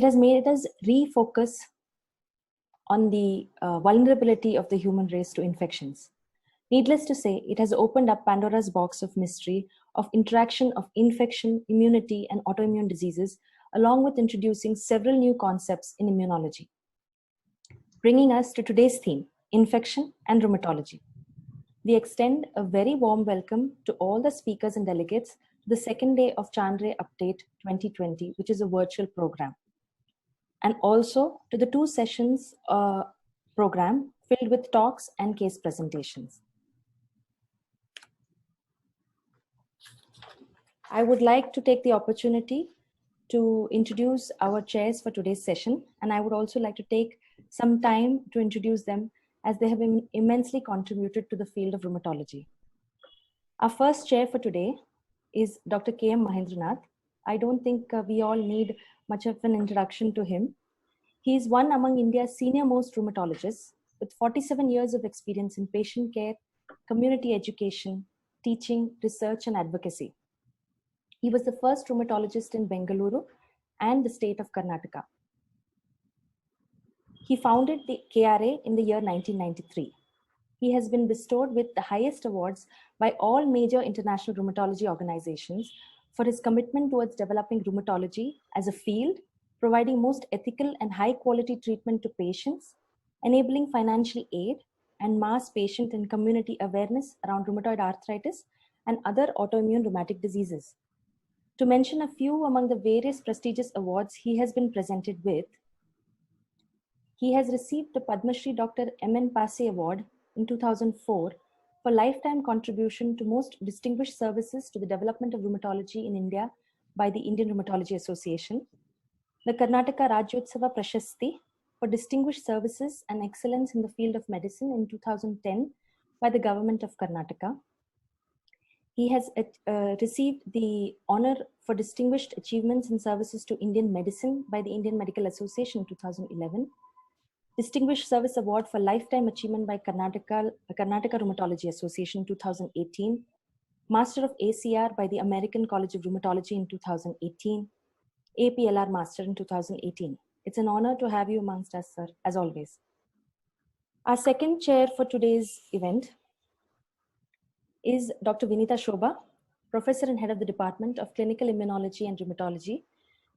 It has made us refocus on the vulnerability of the human race to infections. Needless to say, it has opened up Pandora's box of mystery of interaction of infection, immunity, and autoimmune diseases, along with introducing several new concepts in immunology. Bringing us to today's theme, infection and rheumatology. We extend a very warm welcome to all the speakers and delegates to the second day of Chandray Update 2020, which is a virtual program. And also to the 2 sessions program filled with talks and case presentations. I would like to take the opportunity to introduce our chairs for today's session, and I would also like to take some time to introduce them as they have immensely contributed to the field of rheumatology. Our first chair for today is Dr. K.M. Mahendranath. I don't think we all need much of an introduction to him. He is one among India's senior most rheumatologists with 47 years of experience in patient care, community education, teaching, research, and advocacy. He was the first rheumatologist in Bengaluru and the state of Karnataka. He founded the KRA in the year 1993. He has been bestowed with the highest awards by all major international rheumatology organizations for his commitment towards developing rheumatology as a field, providing most ethical and high quality treatment to patients, enabling financial aid and mass patient and community awareness around rheumatoid arthritis and other autoimmune rheumatic diseases. To mention a few among the various prestigious awards he has been presented with, he has received the Padma Shri Dr. M.N. Passe Award in 2004 for lifetime contribution to most distinguished services to the development of rheumatology in India by the Indian Rheumatology Association, the Karnataka Rajyotsava Prashasti for distinguished services and excellence in the field of medicine in 2010 by the government of Karnataka. He has received the honor for distinguished achievements in services to Indian medicine by the Indian Medical Association in 2011, Distinguished Service Award for Lifetime Achievement by Karnataka Rheumatology Association in 2018, Master of ACR by the American College of Rheumatology in 2018, APLR Master in 2018. It's an honor to have you amongst us, sir, as always. Our second chair for today's event is Dr. Vinita Shobha, Professor and Head of the Department of Clinical Immunology and Rheumatology,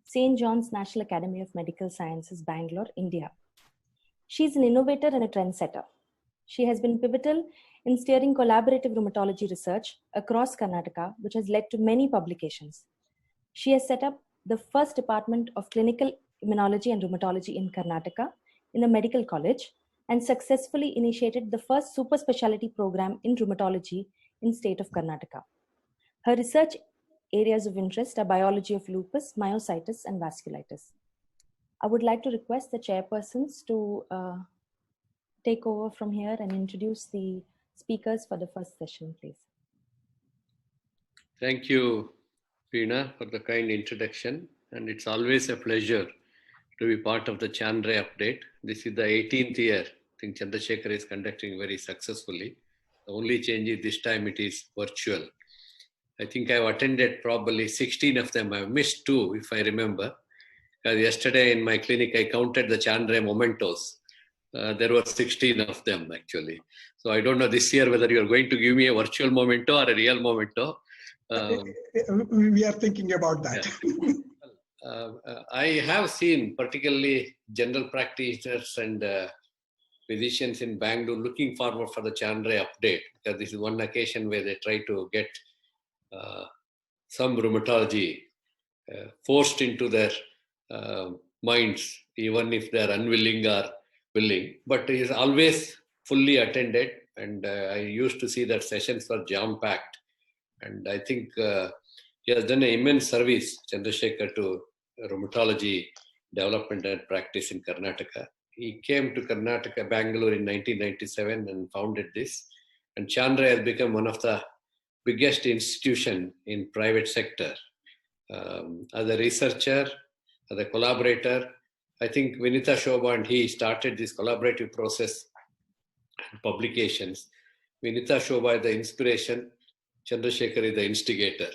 St. John's National Academy of Medical Sciences, Bangalore, India. She is an innovator and a trendsetter. She has been pivotal in steering collaborative rheumatology research across Karnataka, which has led to many publications. She has set up the first department of clinical immunology and rheumatology in Karnataka in the medical college and successfully initiated the first super specialty program in rheumatology in state of Karnataka. Her research areas of interest are biology of lupus, myositis, and vasculitis. I would like to request the chairpersons to take over from here and introduce the speakers for the first session, please. Thank you, Veena, for the kind introduction. And it's always a pleasure to be part of the Chandray Update. This is the 18th year. I think Chandrasekhar is conducting very successfully. The only change is this time it is virtual. I think I've attended probably 16 of them. I've missed 2, if I remember. Yesterday in my clinic, I counted the Chandray mementos. There were 16 of them, actually. So I don't know this year whether you're going to give me a virtual memento or a real memento. We are thinking about that. Yeah. I have seen particularly general practitioners and physicians in Bangalore looking forward for the Chandray Update, because this is one occasion where they try to get some rheumatology forced into their minds, even if they are unwilling or willing. But it is always fully attended, and I used to see that sessions were jam-packed. And I think he has done an immense service, Chandrasekhar, to rheumatology development and practice in Karnataka. He came to Karnataka, Bangalore in 1997 and founded this. And Chandray has become one of the biggest institution in private sector. As a researcher, as a collaborator, I think Vinita Shobha and he started this collaborative process and publications. Vinita Shobha is the inspiration, Chandrasekhar is the instigator.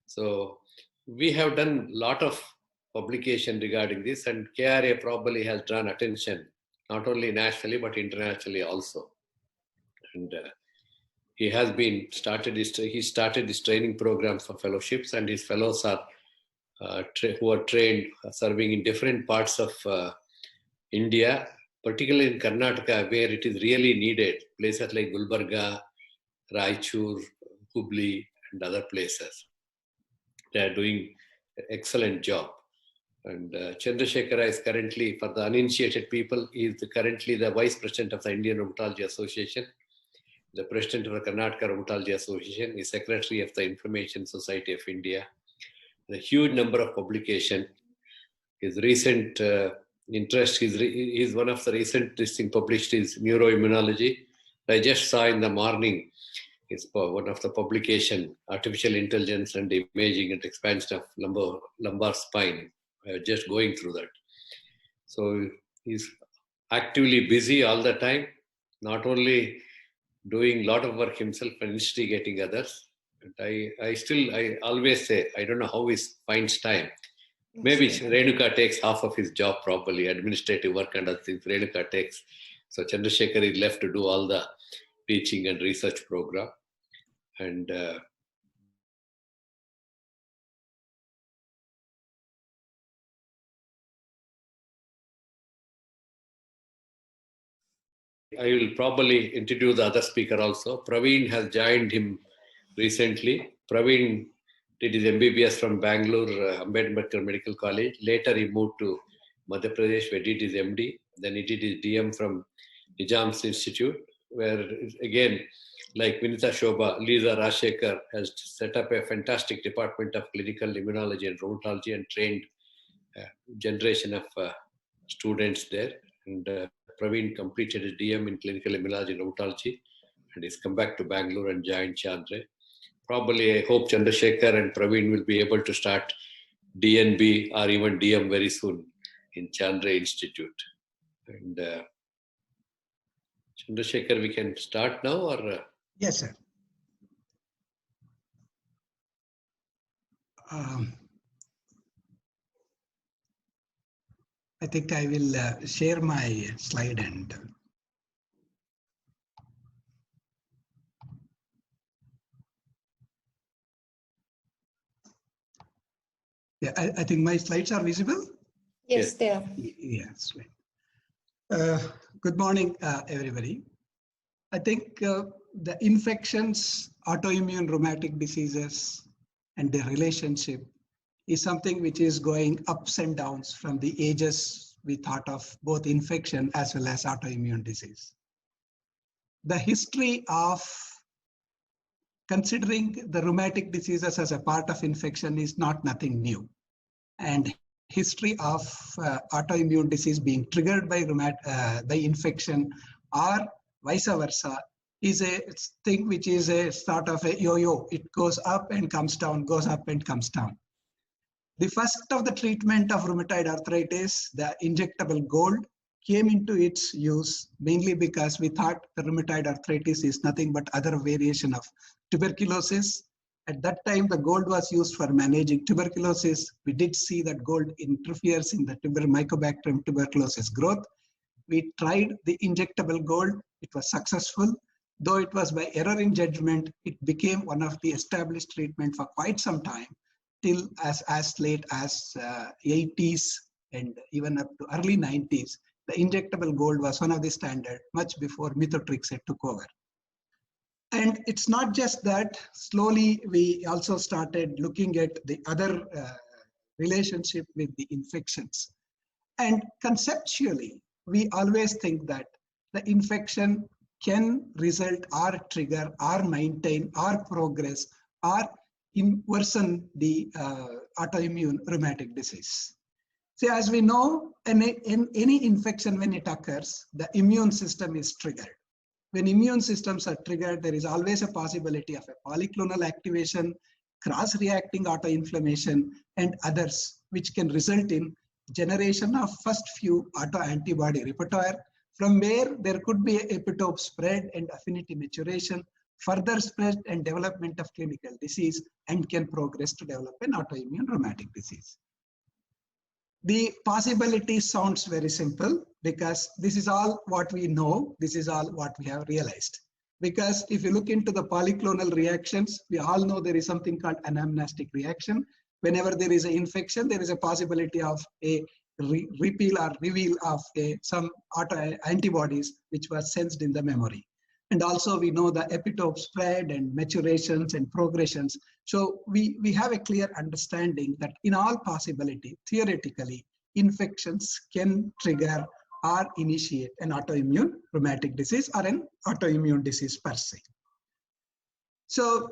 So we have done a lot of publication regarding this, and KRA probably has drawn attention not only nationally but internationally also. And he started his training programs for fellowships, and his fellows are who are trained serving in different parts of India, particularly in Karnataka, where it is really needed. Places like Gulbarga, Raichur, Hubli, and other places. They are doing an excellent job. And Chandrasekhara is currently, for the uninitiated people, he is currently the Vice President of the Indian Rheumatology Association, the President of the Karnataka Rheumatology Association, is Secretary of the Information Society of India. A huge number of publications. His recent interest, he's one of the recent thing published is neuroimmunology. I just saw in the morning, it's one of the publication, Artificial Intelligence and Imaging and Expansion of Lumbar Spine. Just going through that. So he's actively busy all the time, not only doing a lot of work himself and instigating others. And I always say, I don't know how he finds time. Maybe Renuka takes half of his job probably, administrative work and other things Renuka takes. So Chandrasekhar is left to do all the teaching and research program. And I will probably introduce the other speaker also. Praveen has joined him recently. Praveen did his MBBS from Bangalore, Ambedkar Medical College. Later he moved to Madhya Pradesh where he did his MD. Then he did his DM from Nizam's Institute, where again, like Vinita Shobha, Lisa Rashekar has set up a fantastic department of clinical immunology and rheumatology and trained a generation of students there. And Praveen completed his DM in clinical immunology and rheumatology, and he's come back to Bangalore and joined Chandra. Probably, I hope Chandrasekhar and Praveen will be able to start DNB or even DM very soon in Chandra Institute. And Chandrasekhar, we can start now, or? Yes, sir. I think I will share my slide and yeah, I think my slides are visible. Yes, they are. Yes. Good morning, everybody. I think the infections, autoimmune rheumatic diseases, and their relationship is something which is going ups and downs from the ages we thought of both infection as well as autoimmune disease. The history of considering the rheumatic diseases as a part of infection is nothing new. And history of autoimmune disease being triggered by infection or vice versa is a thing which is a sort of a yo-yo. It goes up and comes down, goes up and comes down. The first of the treatment of rheumatoid arthritis, the injectable gold, came into its use mainly because we thought the rheumatoid arthritis is nothing but other variation of tuberculosis. At that time, the gold was used for managing tuberculosis. We did see that gold interferes in the Mycobacterium tuberculosis growth. We tried the injectable gold. It was successful. Though it was by error in judgment, it became one of the established treatment for quite some time, till as late as 80s and even up to early 90s. The injectable gold was one of the standard much before methotrexate took over. And it's not just that. Slowly, we also started looking at the other relationship with the infections. And conceptually, we always think that the infection can result or trigger or maintain or progress or worsen the autoimmune rheumatic disease. So as we know, in any infection, when it occurs, the immune system is triggered. When immune systems are triggered, there is always a possibility of a polyclonal activation, cross-reacting autoinflammation, and others, which can result in generation of first few autoantibody repertoire, from where there could be epitope spread and affinity maturation, further spread and development of clinical disease, and can progress to develop an autoimmune rheumatic disease. The possibility sounds very simple because this is all what we know. This is all what we have realized. Because if you look into the polyclonal reactions, we all know there is something called anamnestic reaction. Whenever there is an infection, there is a possibility of a repeal or reveal of some antibodies which were sensed in the memory. And also we know the epitope spread and maturations and progressions. So we have a clear understanding that in all possibility, theoretically, infections can trigger or initiate an autoimmune rheumatic disease or an autoimmune disease per se. So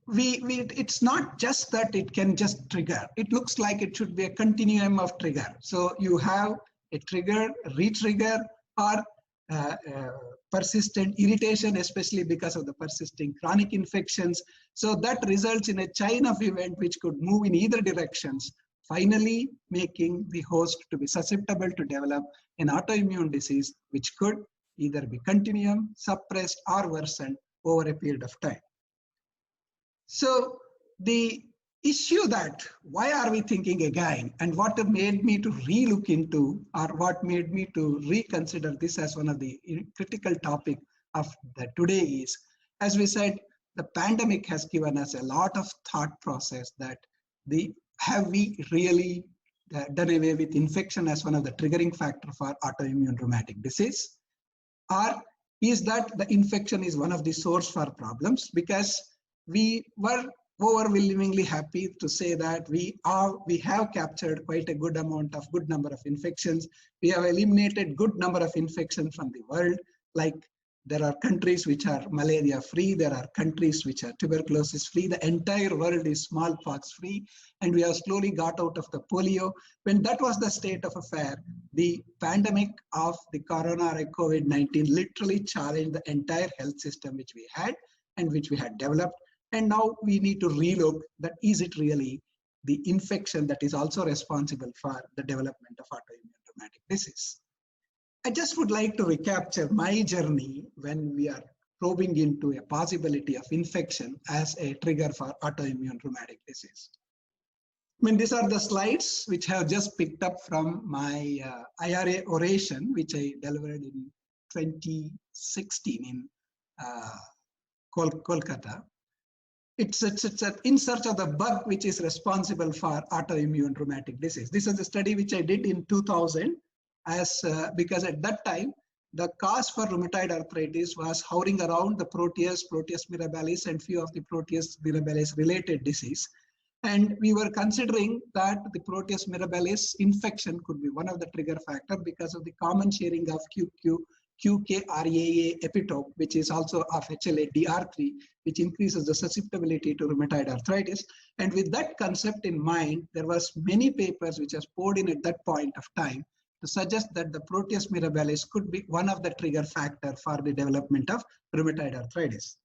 it's not just that it can just trigger. It looks like it should be a continuum of trigger. So you have a trigger, re-trigger, or persistent irritation, especially because of the persisting chronic infections. So that results in a chain of event which could move in either directions, finally making the host to be susceptible to develop an autoimmune disease, which could either be continuum, suppressed, or worsened over a period of time. So the issue that why are we thinking again, and what made me to re-look into, or what made me to reconsider this as one of the critical topic of the today is, as we said, the pandemic has given us a lot of thought process that have we really done away with infection as one of the triggering factor for autoimmune rheumatic disease? Or is that the infection is one of the source for problems? Because we were overwhelmingly happy to say that we have captured quite a good number of infections. We have eliminated good number of infections from the world. Like there are countries which are malaria free, there are countries which are tuberculosis free, the entire world is smallpox free, and we have slowly got out of the polio. When that was the state of affair, the pandemic of the corona or COVID-19 literally challenged the entire health system which we had and which we had developed. And now we need to relook that is it really the infection that is also responsible for the development of autoimmune rheumatic disease. I just would like to recapture my journey when we are probing into a possibility of infection as a trigger for autoimmune rheumatic disease. I mean, these are the slides which I have just picked up from my IRA oration, which I delivered in 2016 in Kolkata. It's in search of the bug which is responsible for autoimmune rheumatic disease. This is a study which I did in 2000 because at that time, the cause for rheumatoid arthritis was hovering around the Proteus mirabilis, and few of the Proteus mirabilis related disease. And we were considering that the Proteus mirabilis infection could be one of the trigger factor because of the common sharing of QKRAA epitope, which is also of HLA-DR3, which increases the susceptibility to rheumatoid arthritis. And with that concept in mind, there was many papers which was poured in at that point of time to suggest that the Proteus mirabilis could be one of the trigger factor for the development of rheumatoid arthritis.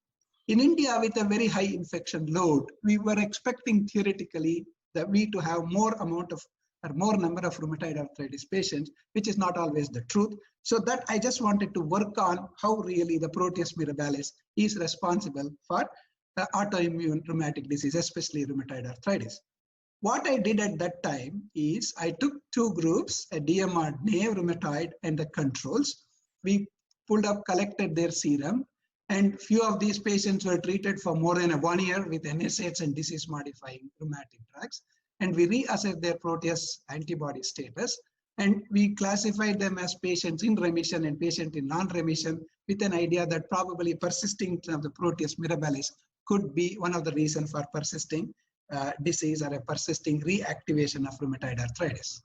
In India, with a very high infection load, we were expecting theoretically that we to have more number of rheumatoid arthritis patients, which is not always the truth. So that I just wanted to work on how really the Proteus mirabilis is responsible for autoimmune rheumatic disease, especially rheumatoid arthritis. What I did at that time is I took two groups, a DMR-naive rheumatoid and the controls. We collected their serum, and few of these patients were treated for more than 1 year with NSAIDs and disease-modifying rheumatic drugs. And we reassessed their Proteus antibody status, and we classified them as patients in remission and patient in non-remission, with an idea that probably persisting of the Proteus mirabilis could be one of the reasons for persisting disease or a persisting reactivation of rheumatoid arthritis.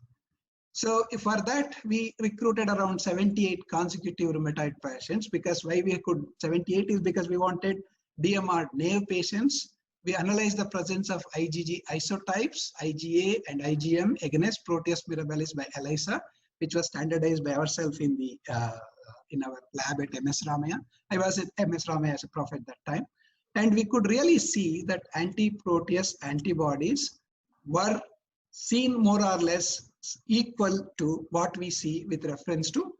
So for that, we recruited around 78 consecutive rheumatoid patients, because why we could 78 is because we wanted DMR-naive patients. We analyzed the presence of IgG isotypes, IgA and IgM against Proteus mirabilis by ELISA, which was standardized by ourselves in our lab at MS Ramaiah. I was at MS Ramaiah as a prof at that time. And we could really see that anti-Proteus antibodies were seen more or less equal to what we see with reference to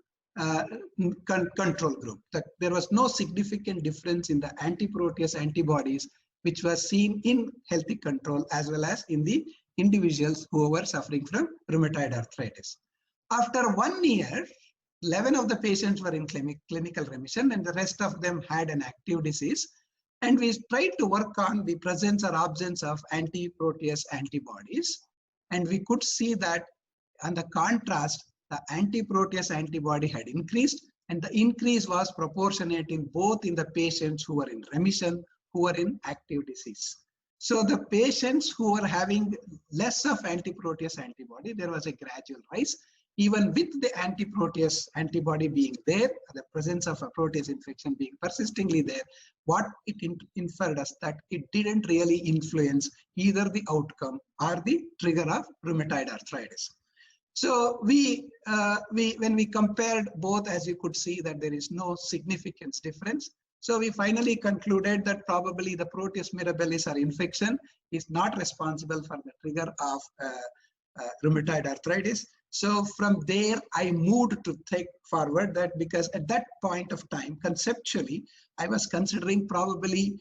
control group. That there was no significant difference in the anti-Proteus antibodies which was seen in healthy control as well as in the individuals who were suffering from rheumatoid arthritis. After 1 year, 11 of the patients were in clinical remission and the rest of them had an active disease. And we tried to work on the presence or absence of anti-protease antibodies. And we could see that on the contrast, the anti-protease antibody had increased, and the increase was proportionate in both in the patients who were in remission, who were in active disease. So the patients who were having less of anti-protease antibody, there was a gradual rise. Even with the anti-protease antibody being there, the presence of a protease infection being persistently there, what it inferred us that it didn't really influence either the outcome or the trigger of rheumatoid arthritis. So when we compared both, as you could see that there is no significant difference. So we finally concluded that probably the Proteus mirabilis or infection is not responsible for the trigger of rheumatoid arthritis. So from there, I moved to take forward that, because at that point of time, conceptually, I was considering probably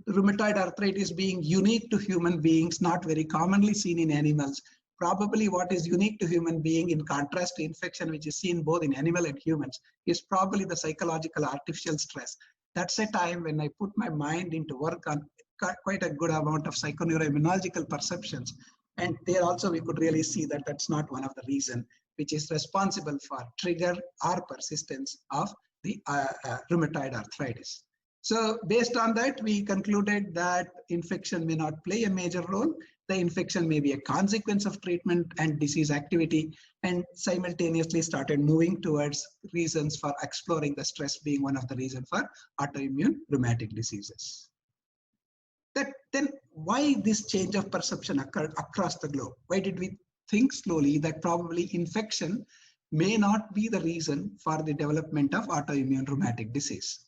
rheumatoid arthritis being unique to human beings, not very commonly seen in animals. Probably what is unique to human being, in contrast to infection, which is seen both in animal and humans, is probably the psychological artificial stress. That's a time when I put my mind into work on quite a good amount of psychoneuroimmunological perceptions. And there also we could really see that that's not one of the reasons which is responsible for trigger or persistence of the rheumatoid arthritis. So based on that, we concluded that infection may not play a major role. The infection may be a consequence of treatment and disease activity, and simultaneously started moving towards reasons for exploring the stress being one of the reasons for autoimmune rheumatic diseases. Then why this change of perception occurred across the globe? Why did we think slowly that probably infection may not be the reason for the development of autoimmune rheumatic disease?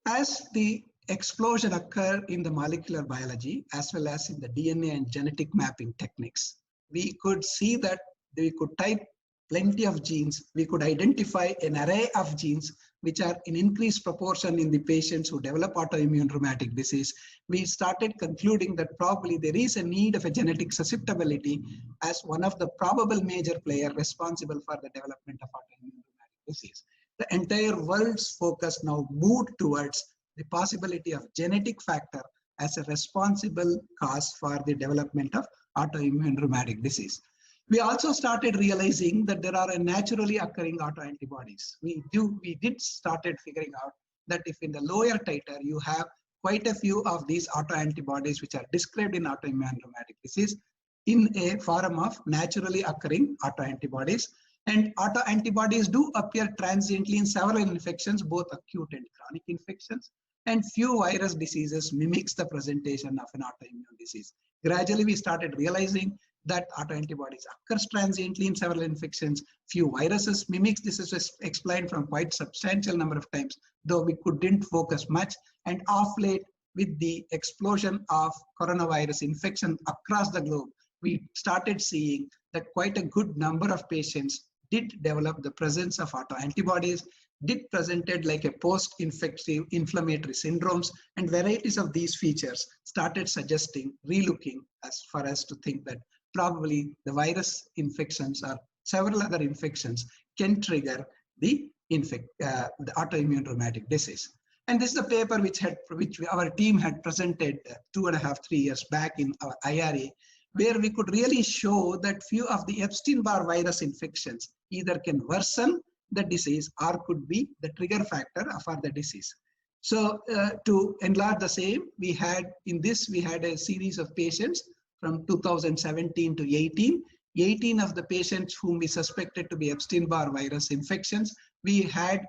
As the explosion occurred in the molecular biology as well as in the DNA and genetic mapping techniques, we could see that we could type plenty of genes. We could identify an array of genes which are in increased proportion in the patients who develop autoimmune rheumatic disease. We started concluding that probably there is a need of a genetic susceptibility as one of the probable major players responsible for the development of autoimmune rheumatic disease. The entire world's focus now moved towards the possibility of genetic factor as a responsible cause for the development of autoimmune rheumatic disease. We also started realizing that there are naturally occurring autoantibodies. We did started figuring out that if in the lower titer you have quite a few of these autoantibodies which are described in autoimmune rheumatic disease in a form of naturally occurring autoantibodies. And autoantibodies do appear transiently in several infections, both acute and chronic infections. And few virus diseases mimics the presentation of an autoimmune disease. Gradually, we started realizing that autoantibodies occurs transiently in several infections. Few viruses mimics. This is explained from quite substantial number of times, though we couldn't focus much. And off late, with the explosion of coronavirus infection across the globe, we started seeing that quite a good number of patients did develop the presence of autoantibodies, did presented like a post-infective inflammatory syndromes, and varieties of these features started suggesting, relooking as for us to think that probably the virus infections or several other infections can trigger the autoimmune rheumatic disease. And this is a paper which our team had presented 2.5, 3 years back in our IRA, where we could really show that few of the Epstein-Barr virus infections either can worsen the disease or could be the trigger factor for the disease. So to enlarge the same, we had a series of patients from 2017 to 18. 18 of the patients whom we suspected to be Epstein-Barr virus infections, we had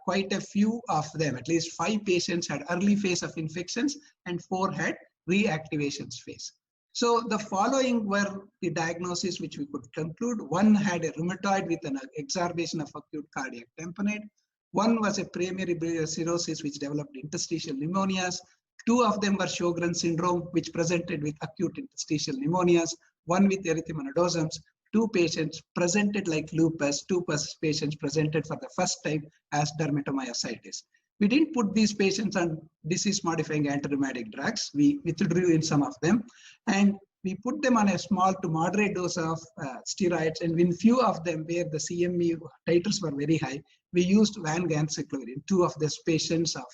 quite a few of them, at least 5 patients had early phase of infections and 4 had reactivations phase. So the following were the diagnoses which we could conclude. 1 had a rheumatoid with an exacerbation of acute cardiac tamponade. 1 was a primary biliary cirrhosis which developed interstitial pneumonias. 2 of them were Sjogren's syndrome which presented with acute interstitial pneumonias. 1 with erythema nodosums. 2 patients presented like lupus. 2 patients presented for the first time as dermatomyositis. We didn't put these patients on disease-modifying antirheumatic drugs. We withdrew in some of them. And we put them on a small to moderate dose of steroids, and in few of them where the CMV titers were very high, we used vancomycin, 2 of these patients of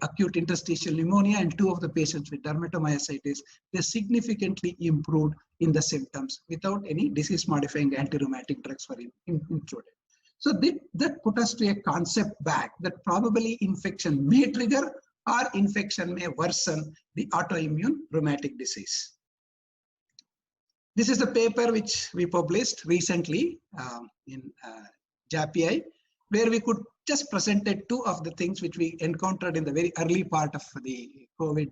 acute interstitial pneumonia and 2 of the patients with dermatomyositis. They significantly improved in the symptoms without any disease-modifying antirheumatic drugs were included. So that put us to a concept back that probably infection may trigger or infection may worsen the autoimmune rheumatic disease. This is a paper which we published recently in JAPI, where we could just presented 2 of the things which we encountered in the very early part of the COVID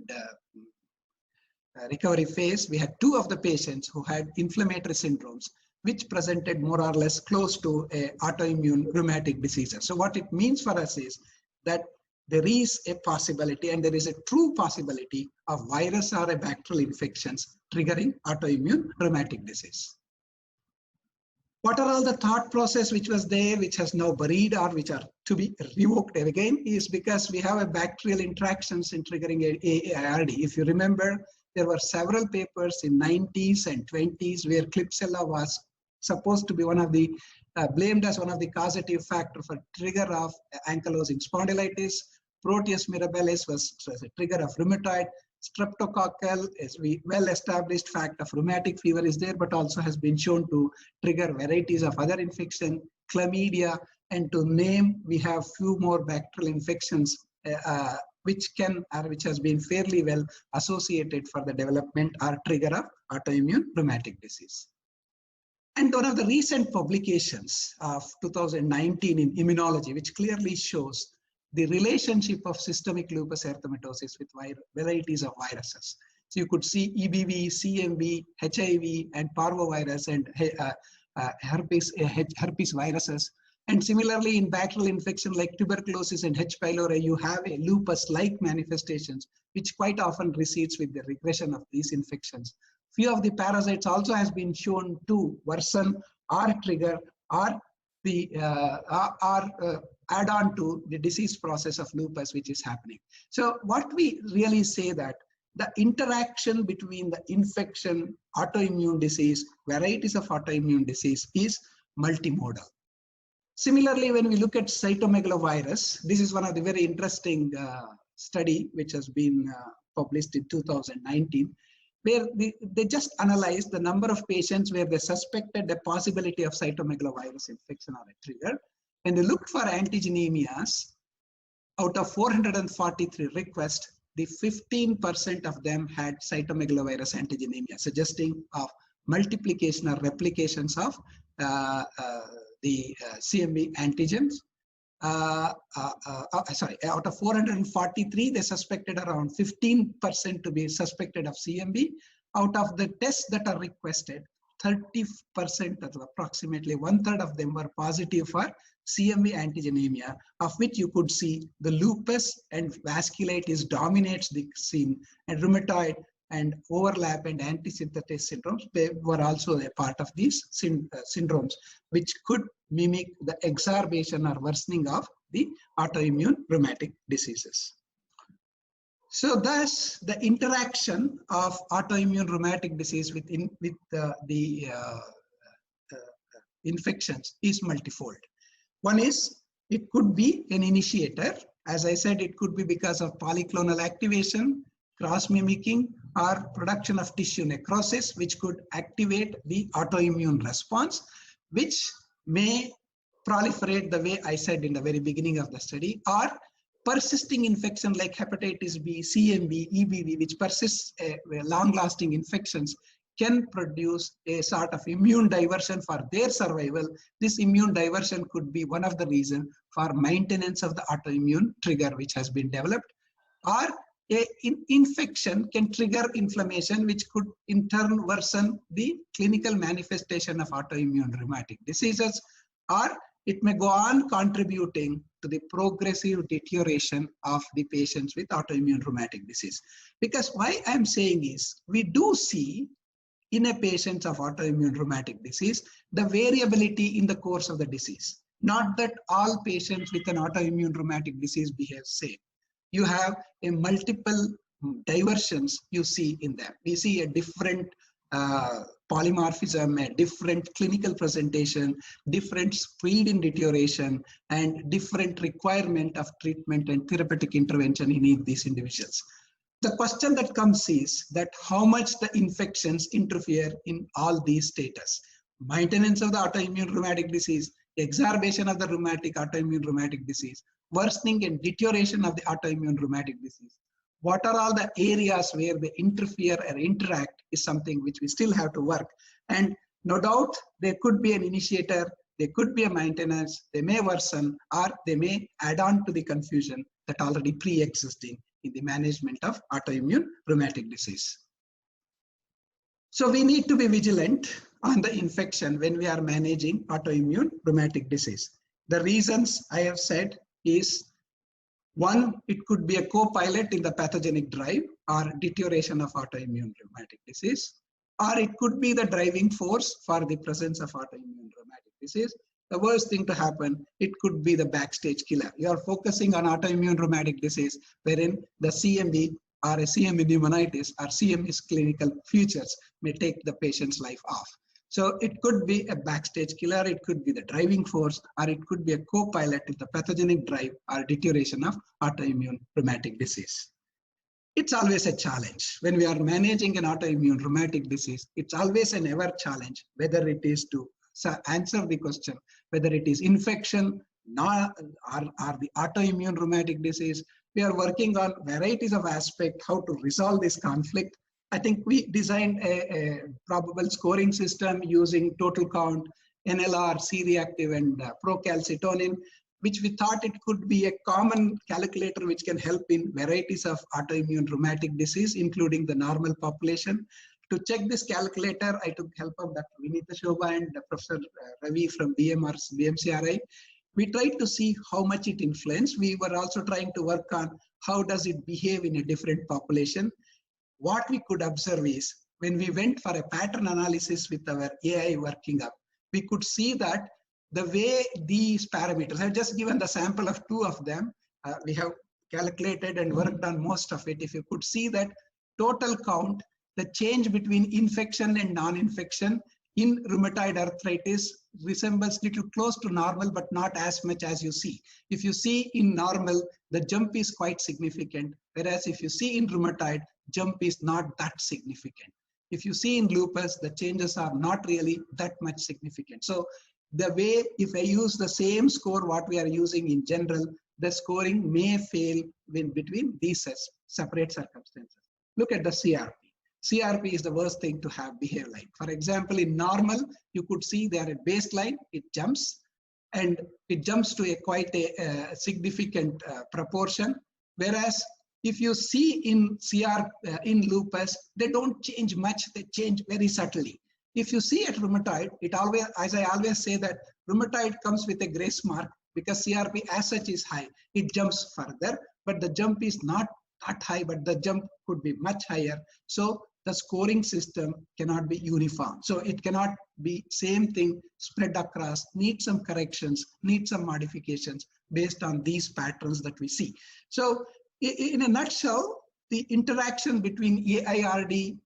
recovery phase. We had 2 of the patients who had inflammatory syndromes, which presented more or less close to a autoimmune rheumatic disease. So what it means for us is that there is a possibility, and there is a true possibility, of virus or a bacterial infections triggering autoimmune rheumatic disease. What are all the thought process which was there, which has now buried or which are to be revoked again, is because we have a bacterial interactions in triggering AIRD. If you remember, there were several papers in 90s and 20s where Klebsiella was supposed to be one of the blamed as one of the causative factor for trigger of ankylosing spondylitis. Proteus mirabilis was a trigger of rheumatoid. Streptococcal is a well-established fact of rheumatic fever is there, but also has been shown to trigger varieties of other infection, chlamydia, and to name, we have few more bacterial infections which has been fairly well associated for the development or trigger of autoimmune rheumatic disease. And one of the recent publications of 2019 in immunology, which clearly shows the relationship of systemic lupus erythematosus with varieties of viruses. So you could see EBV, CMV, HIV, and parvovirus and herpes viruses. And similarly, in bacterial infection like tuberculosis and H. pylori, you have a lupus-like manifestations, which quite often recedes with the regression of these infections. Few of the parasites also has been shown to worsen or trigger or the add on to the disease process of lupus which is happening. So what we really say that the interaction between the infection, autoimmune disease, varieties of autoimmune disease is multimodal. Similarly, when we look at cytomegalovirus, this is one of the very interesting study which has been published in 2019, where they just analyzed the number of patients where they suspected the possibility of cytomegalovirus infection or a trigger. And they looked for antigenemias. Out of 443 requests, the 15% of them had cytomegalovirus antigenemia, suggesting of multiplication or replications of the CMV antigens. Sorry, out of 443, they suspected around 15% to be suspected of CMV. Out of the tests that are requested, 30% of approximately 1/3 of them were positive for CMV antigenemia, of which you could see the lupus and vasculitis dominates the scene, and rheumatoid and overlap and antisynthetase syndromes, they were also a part of these syndromes, which could mimic the exacerbation or worsening of the autoimmune rheumatic diseases. So thus, the interaction of autoimmune rheumatic disease with the infections is multifold. One is, it could be an initiator. As I said, it could be because of polyclonal activation, cross-mimicking, or production of tissue necrosis, which could activate the autoimmune response, which may proliferate the way I said in the very beginning of the study, or persisting infection like hepatitis B, CMV, EBV, which persists long-lasting infections, can produce a sort of immune diversion for their survival. This immune diversion could be one of the reasons for maintenance of the autoimmune trigger which has been developed, or infection can trigger inflammation, which could in turn worsen the clinical manifestation of autoimmune rheumatic diseases, or it may go on contributing to the progressive deterioration of the patients with autoimmune rheumatic disease. Because why I'm saying is, we do see in a patient of autoimmune rheumatic disease, the variability in the course of the disease. Not that all patients with an autoimmune rheumatic disease behave same. You have a multiple diversions you see in them. We see a different polymorphism, a different clinical presentation, different speed in deterioration, and different requirement of treatment and therapeutic intervention in these individuals. The question that comes is that how much the infections interfere in all these status. Maintenance of the autoimmune rheumatic disease, exacerbation of the autoimmune rheumatic disease, worsening and deterioration of the autoimmune rheumatic disease. What are all the areas where they interfere or interact is something which we still have to work. And no doubt there could be an initiator, there could be a maintenance, they may worsen, or they may add on to the confusion that already pre-existing in the management of autoimmune rheumatic disease. So we need to be vigilant on the infection when we are managing autoimmune rheumatic disease. The reasons I have said is, one, it could be a co-pilot in the pathogenic drive or deterioration of autoimmune rheumatic disease, or it could be the driving force for the presence of autoimmune rheumatic disease. The worst thing to happen, it could be the backstage killer. You are focusing on autoimmune rheumatic disease, wherein the CMV or a CM pneumonitis or CM's clinical features may take the patient's life off. So it could be a backstage killer, it could be the driving force, or it could be a co-pilot in the pathogenic drive or deterioration of autoimmune rheumatic disease. It's always a challenge. When we are managing an autoimmune rheumatic disease, it's always an ever challenge, whether it is to answer the question, whether it is infection or the autoimmune rheumatic disease. We are working on varieties of aspects, how to resolve this conflict. I think we designed a probable scoring system using total count, NLR, C-reactive, and procalcitonin, which we thought it could be a common calculator which can help in varieties of autoimmune rheumatic disease, including the normal population. To check this calculator, I took help of Dr. Vinita Shobha and Professor Ravi from BMCRI. We tried to see how much it influenced. We were also trying to work on how does it behave in a different population. What we could observe is when we went for a pattern analysis with our AI working up, we could see that the way these parameters, I've just given the sample of 2 of them. We have calculated and worked on most of it. If you could see that total count, the change between infection and non-infection in rheumatoid arthritis resembles little close to normal, but not as much as you see. If you see in normal, the jump is quite significant, whereas if you see in rheumatoid, jump is not that significant. If you see in lupus, the changes are not really that much significant. So the way, if I use the same score what we are using in general, the scoring may fail in between these separate circumstances. Look at the CRP. CRP is the worst thing to have behave like. For example, in normal, you could see there at baseline, it jumps, and it jumps to quite a significant proportion. Whereas if you see in in lupus, they don't change much, they change very subtly. If you see at rheumatoid, it always, as I always say, that rheumatoid comes with a grace mark because CRP as such is high. It jumps further, but the jump is not that high, but the jump could be much higher. So the scoring system cannot be uniform. So it cannot be same thing spread across, need some corrections, need some modifications based on these patterns that we see. So in a nutshell, the interaction between AIRD,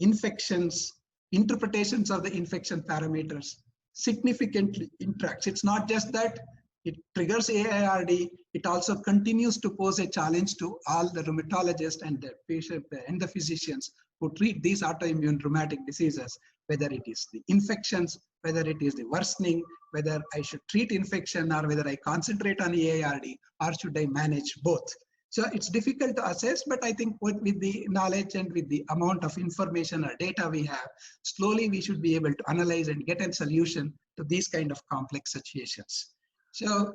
infections, interpretations of the infection parameters significantly interacts. It's not just that it triggers AIRD, it also continues to pose a challenge to all the rheumatologists and the patient and the physicians who treat these autoimmune rheumatic diseases, whether it is the infections, whether it is the worsening, whether I should treat infection or whether I concentrate on AIRD or should I manage both. So it's difficult to assess, but I think with the knowledge and with the amount of information or data we have, slowly we should be able to analyze and get a solution to these kind of complex situations. So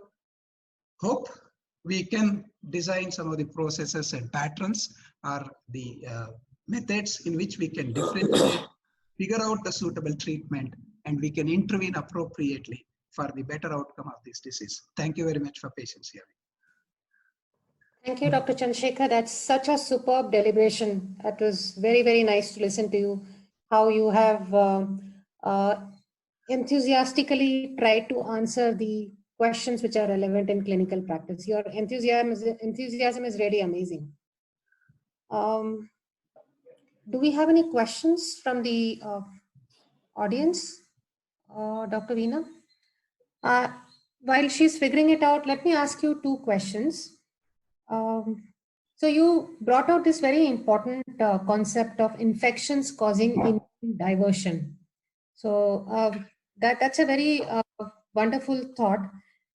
hope we can design some of the processes and patterns or the methods in which we can differentiate, figure out the suitable treatment, and we can intervene appropriately for the better outcome of this disease. Thank you very much for patience hearing. Thank you, Dr. Chandrasekhar. That's such a superb deliberation. That was very, very nice to listen to you, how you have enthusiastically tried to answer the questions which are relevant in clinical practice. Your enthusiasm is really amazing. Do we have any questions from the audience? Dr. Veena? While she's figuring it out, let me ask you two questions. So you brought out this very important concept of infections causing immune diversion. So that's a very wonderful thought.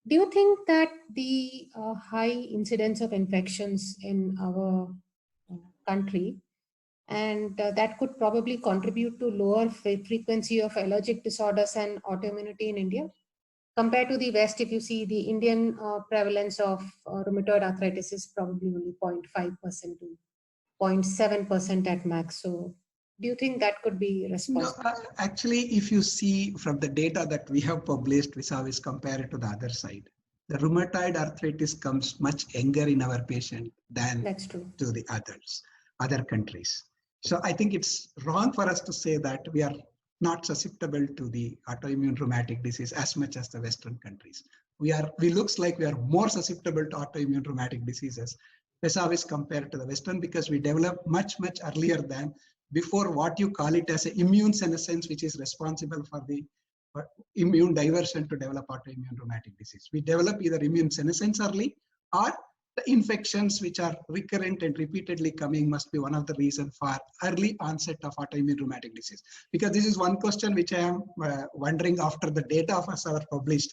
Do you think that the high incidence of infections in our country, and that could probably contribute to lower frequency of allergic disorders and autoimmunity in India? Compared to the West, if you see the Indian prevalence of rheumatoid arthritis is probably only 0.5% to 0.7% at max. So do you think that could be responsible? No, actually, if you see from the data that we have published, vis-a-vis compared to the other side, the rheumatoid arthritis comes much younger in our patient than That's true. to the other countries. So I think it's wrong for us to say that we are not susceptible to the autoimmune rheumatic disease as much as the Western countries. We looks like we are more susceptible to autoimmune rheumatic diseases vis-a-vis compared to the Western, because we develop much earlier than before what you call it as an immune senescence, which is responsible for the immune diversion to develop autoimmune rheumatic disease. We develop either immune senescence early, or the infections which are recurrent and repeatedly coming must be one of the reasons for early onset of autoimmune rheumatic disease. Because this is one question which I am wondering after the data of us are published.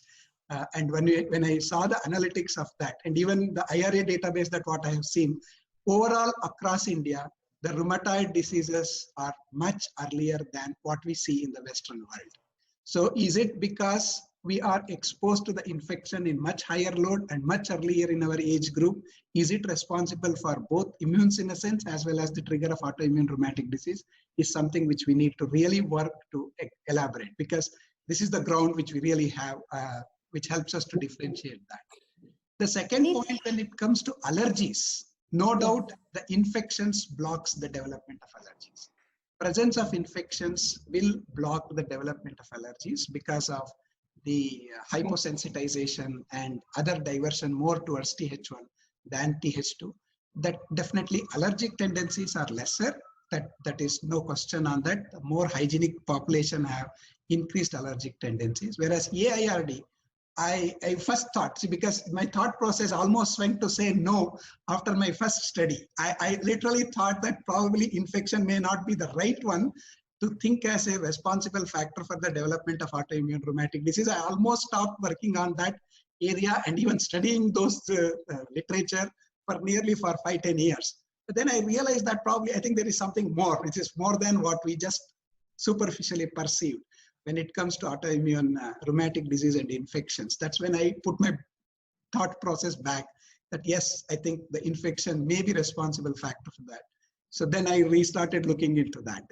And when I saw the analytics of that, and even the IRA database that what I have seen, overall across India, the rheumatoid diseases are much earlier than what we see in the Western world. So is it because we are exposed to the infection in much higher load and much earlier in our age group? Is it responsible for both immune senescence as well as the trigger of autoimmune rheumatic disease? Is something which we need to really work to elaborate, because this is the ground which we really have, which helps us to differentiate that. The second point, when it comes to allergies, no doubt the infections blocks the development of allergies. Presence of infections will block the development of allergies because of the hyposensitization and other diversion more towards Th1 than Th2. That definitely allergic tendencies are lesser. That is no question on that. The more hygienic population have increased allergic tendencies, whereas AIRD, I first thought, see, because my thought process almost went to say no after my first study. I literally thought that probably infection may not be the right one to think as a responsible factor for the development of autoimmune rheumatic disease. I almost stopped working on that area and even studying those literature for nearly 5-10 years. But then I realized that probably I think there is something more, which is more than what we just superficially perceived when it comes to autoimmune rheumatic disease and infections. That's when I put my thought process back that yes, I think the infection may be responsible factor for that. So then I restarted looking into that.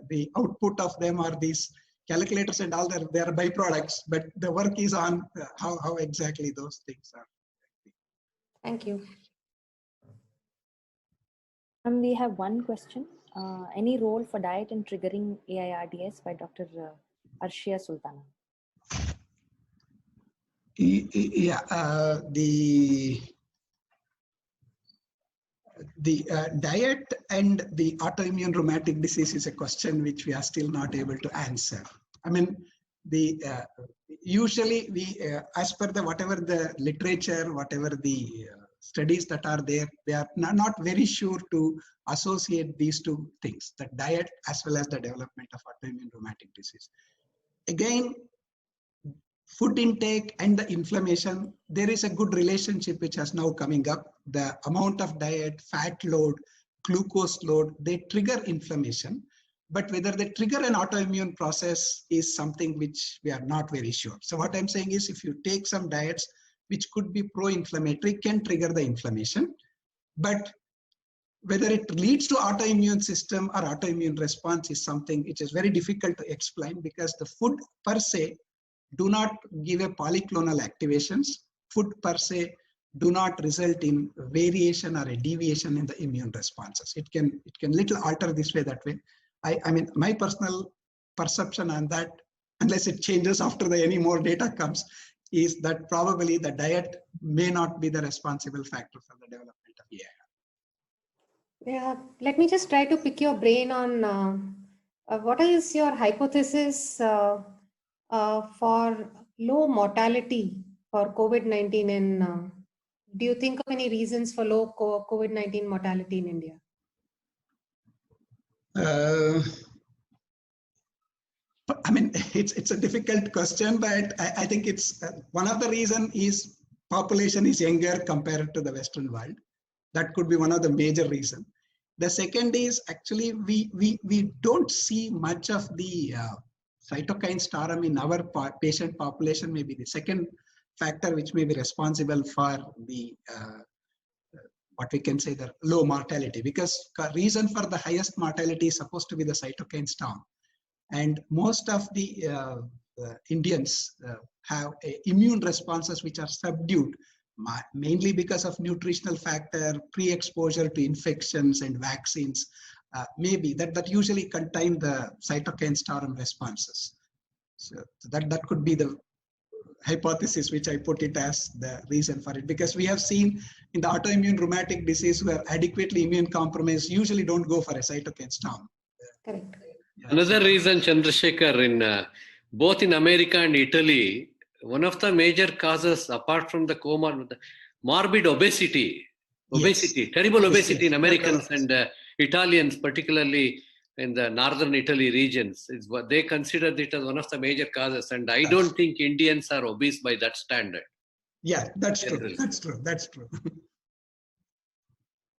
The output of them are these calculators and all their byproducts, but the work is on how exactly those things are. Thank you. And we have one question. Any role for diet in triggering AIRDS by Dr. Arshia Sultana? Yeah, the diet and the autoimmune rheumatic disease is a question which we are still not able to answer. I mean, usually we, as per whatever the literature, whatever the studies that are there, they are not very sure to associate these two things, the diet as well as the development of autoimmune rheumatic disease. Again, food intake and the inflammation, there is a good relationship which has now coming up. The amount of diet, fat load, glucose load, they trigger inflammation. But whether they trigger an autoimmune process is something which we are not very sure. So what I'm saying is, if you take some diets which could be pro-inflammatory, can trigger the inflammation. But whether it leads to autoimmune system or autoimmune response is something which is very difficult to explain, because the food per se do not give a polyclonal activations. Food per se do not result in variation or a deviation in the immune responses. It can little alter this way, that way. I mean, my personal perception on that, unless it changes after any more data comes, is that probably the diet may not be the responsible factor for the development of AIR. Yeah, let me just try to pick your brain on what is your hypothesis for low mortality for COVID-19 in, do you think of any reasons for low COVID-19 mortality in India? I mean, it's a difficult question, but I think it's one of the reason is population is younger compared to the Western world. That could be one of the major reason. The second is actually we don't see much of the cytokine storm in our patient population. Maybe the second factor which may be responsible for the what we can say the low mortality, because reason for the highest mortality is supposed to be the cytokine storm. And most of the Indians have immune responses which are subdued, mainly because of nutritional factor, pre-exposure to infections and vaccines. Maybe that usually contain the cytokine storm responses. So that could be the hypothesis which I put it as the reason for it, because we have seen in the autoimmune rheumatic disease who are adequately immune compromised usually don't go for a cytokine storm. Correct. Another reason, Chandrasekhar, in both in America and Italy, one of the major causes, apart from the morbid obesity, terrible obesity in Americans and Italians, particularly in the northern Italy regions, is what they consider it as one of the major causes. And I don't think Indians are obese by that standard. Yeah, that's true. That's true.